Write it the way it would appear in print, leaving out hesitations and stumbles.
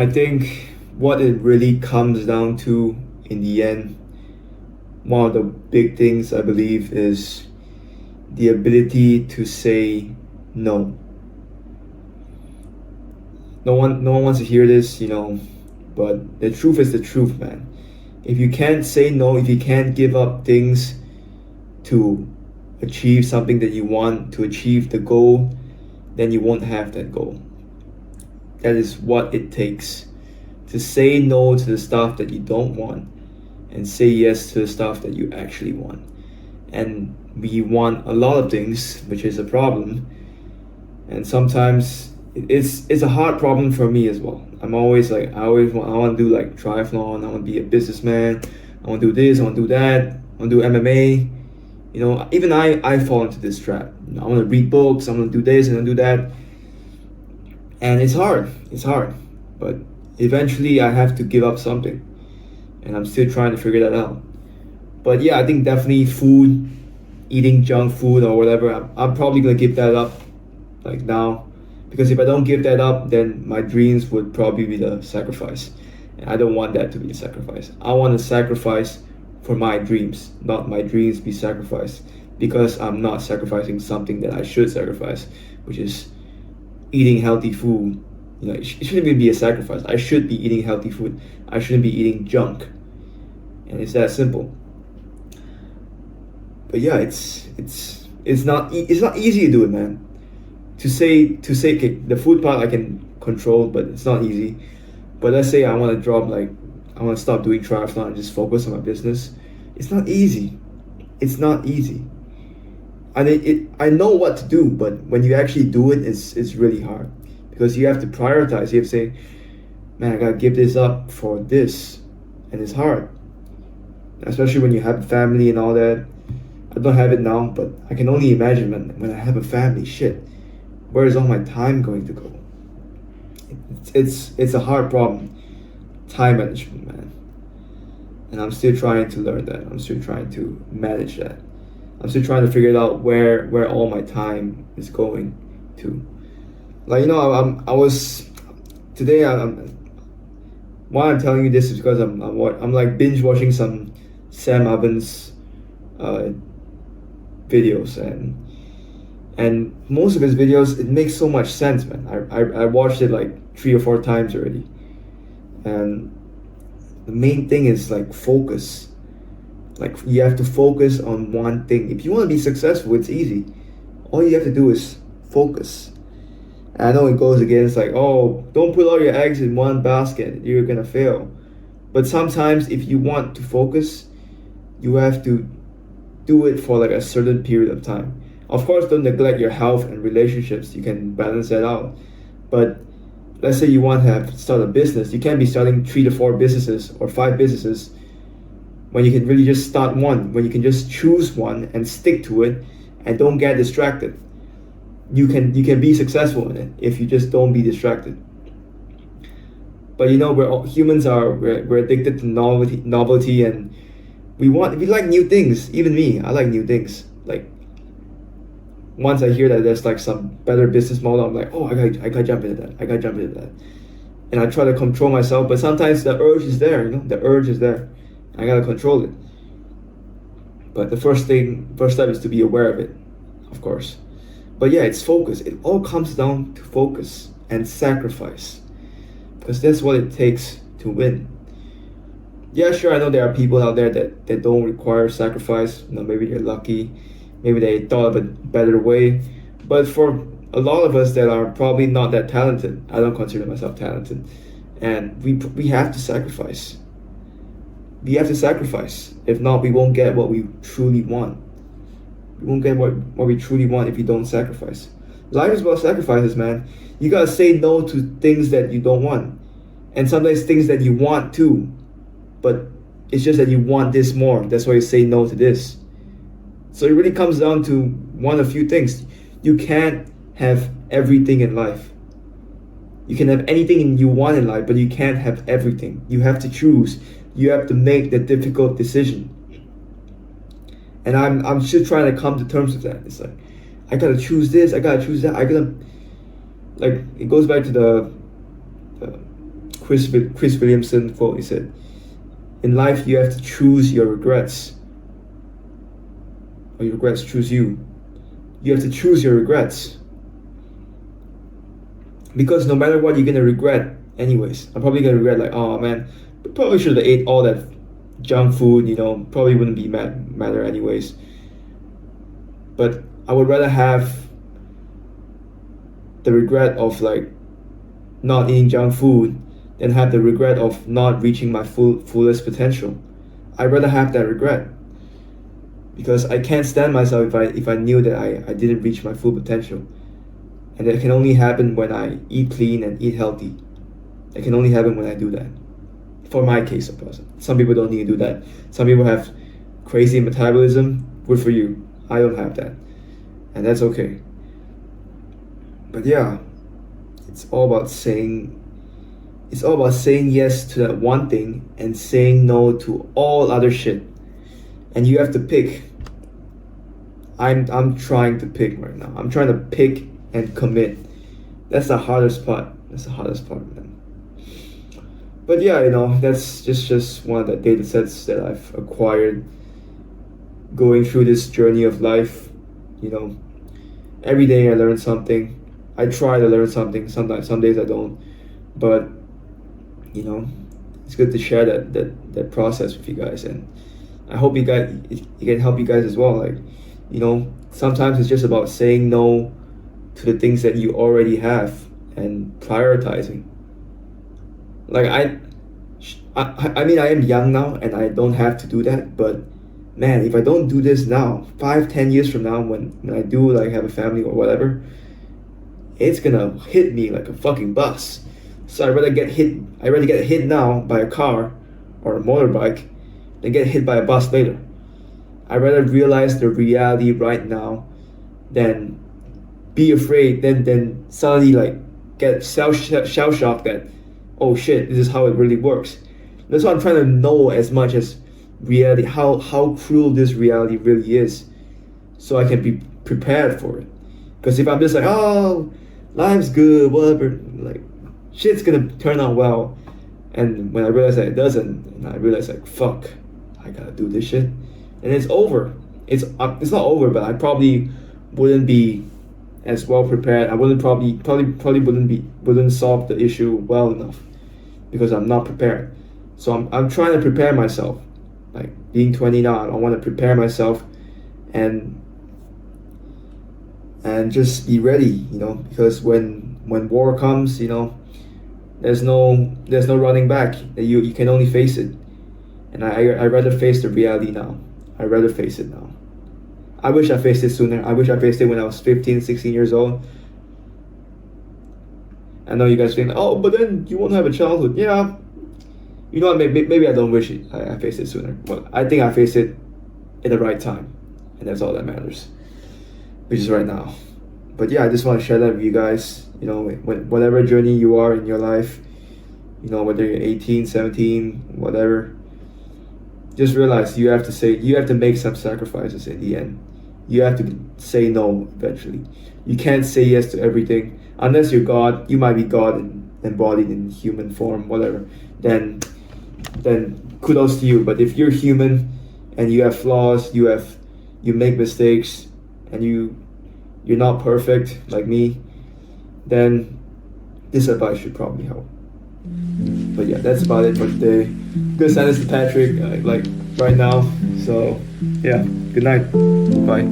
I think what it really comes down to in the end, one of the big things I believe is the ability to say no. No one wants to hear this, but the truth is the truth, man. If you can't say no, if you can't give up things to achieve something that you want, to achieve the goal, then you won't have that goal. That is what it takes to say no to the stuff that you don't want and say yes to the stuff that you actually want. And we want a lot of things, which is a problem. And sometimes it's a hard problem for me as well. I'm always like I want to do like triathlon. I want to be a businessman. I want to do this. I want to do that. I want to do MMA. Even I fall into this trap. I want to read books. I want to do this and I do that. And it's hard. It's hard. But eventually I have to give up something. And I'm still trying to figure that out. But yeah, I think definitely food, eating junk food or whatever, I'm probably going to give that up like now. Because if I don't give that up, then my dreams would probably be the sacrifice. And I don't want that to be a sacrifice. I want to sacrifice for my dreams, not my dreams be sacrificed. Because I'm not sacrificing something that I should sacrifice, which is eating healthy food. It shouldn't even be a sacrifice. I should be eating healthy food. I shouldn't be eating junk. And it's that simple. But yeah, it's not easy to do it, man. To say okay, the food part I can control, but it's not easy. But let's say I want to I want to stop doing triathlon and just focus on my business. It's not easy. It's not easy. I know what to do, but when you actually do it, it's really hard because you have to prioritize. You have to say, man, I gotta give this up for this, and it's hard, especially when you have a family and all that. I don't have it now, but I can only imagine when I have a family. Shit, where is all my time going to go? It's a hard problem, time management, man. And I'm still trying to learn that. I'm still trying to manage that. I'm still trying to figure out where all my time is going to. Like I was today. Why I'm telling you this is because I'm like binge watching some Sam Evans videos and most of his videos it makes so much sense, man. I watched it like 3 or 4 times already, and the main thing is like focus. Like you have to focus on one thing. If you want to be successful, it's easy. All you have to do is focus. And I know it goes against like, oh, don't put all your eggs in one basket. You're gonna fail. But sometimes if you want to focus, you have to do it for like a certain period of time. Of course, don't neglect your health and relationships. You can balance that out. But let's say you want to start a business. You can't be starting 3 to 4 businesses or 5 businesses when you can really just start one, when you can just choose one and stick to it and don't get distracted. You can be successful in it if you just don't be distracted. But we're addicted to novelty, and we like new things. Even me, I like new things. Like once I hear that there's like some better business model, I'm like, oh, I gotta jump into that. I gotta jump into that. And I try to control myself, but sometimes the urge is there. The urge is there. I gotta control it. But the first step is to be aware of it, of course. But yeah, it's focus. It all comes down to focus and sacrifice, because that's what it takes to win. Yeah, sure, I know there are people out there that don't require sacrifice. Maybe they're lucky, maybe they thought of a better way. But for a lot of us that are probably not that talented, I don't consider myself talented, and we have to sacrifice. We have to sacrifice. If not, we won't get what we truly want. We won't get what we truly want if you don't sacrifice. Life is about sacrifices, man. You gotta say no to things that you don't want. And sometimes things that you want too. But it's just that you want this more. That's why you say no to this. So it really comes down to one of few things. You can't have everything in life. You can have anything you want in life, but you can't have everything. You have to choose. You have to make the difficult decision. And I'm still trying to come to terms with that. It's like, I gotta choose this, I gotta choose that, it goes back to the Chris Williamson quote. He said, "In life, you have to choose your regrets, or your regrets choose you. You have to choose your regrets, because no matter what, you're gonna regret anyways. I'm probably gonna regret like, oh man, probably should have ate all that junk food. Probably wouldn't be matter anyways. But I would rather have the regret of like not eating junk food than have the regret of not reaching my fullest potential. I'd rather have that regret, because I can't stand myself if I knew that I didn't reach my full potential. And that can only happen when I eat clean and eat healthy. It can only happen when I do that. For my case of person. Some people don't need to do that. Some people have crazy metabolism. Good for you. I don't have that. And that's okay. But yeah, it's all about saying yes to that one thing and saying no to all other shit. And you have to pick. I'm trying to pick right now. I'm trying to pick and commit. That's the hardest part. Man. But yeah, that's just one of the data sets that I've acquired going through this journey of life. Every day I learn something. I try to learn something. Sometimes, some days I don't. But it's good to share that process with you guys, and I hope it can help you guys as well. Like, sometimes it's just about saying no to the things that you already have and prioritizing. Like I mean, I am young now and I don't have to do that, but man, if I don't do this now, 5-10 years from now, when I do like have a family or whatever, it's gonna hit me like a fucking bus. So I'd rather get hit now by a car or a motorbike than get hit by a bus later. I'd rather realize the reality right now than be afraid, then suddenly like get shell shocked that, oh shit, this is how it really works. That's why I'm trying to know as much as reality, how cruel this reality really is, so I can be prepared for it. Because if I'm just like, oh, life's good, whatever, like shit's gonna turn out well, and when I realize that it doesn't, and I realize like, fuck, I gotta do this shit, and it's over. It's not over, but I probably wouldn't be as well prepared. I wouldn't wouldn't solve the issue well enough, because I'm not prepared. So I'm trying to prepare myself. Like being 20 now, I want to prepare myself and just be ready, because when war comes, there's no running back. You can only face it. And I rather face the reality now. I rather face it now. I wish I faced it sooner. I wish I faced it when I was 15, 16 years old. I know you guys think, oh, but then you won't have a childhood. Yeah. You know what, maybe I don't wish I faced it sooner. But I think I faced it in the right time. And that's all that matters. Which is right now. But yeah, I just want to share that with you guys. Whatever journey you are in your life, whether you're 18, 17, whatever, just realize you have to make some sacrifices in the end. You have to say no eventually. You can't say yes to everything. Unless you're God, you might be God embodied in human form, whatever. Then kudos to you. But if you're human and you have flaws, you make mistakes, and you're not perfect like me, then this advice should probably help. But yeah, that's about it for today. Good send this to Patrick like right now. So yeah, good night. Bye.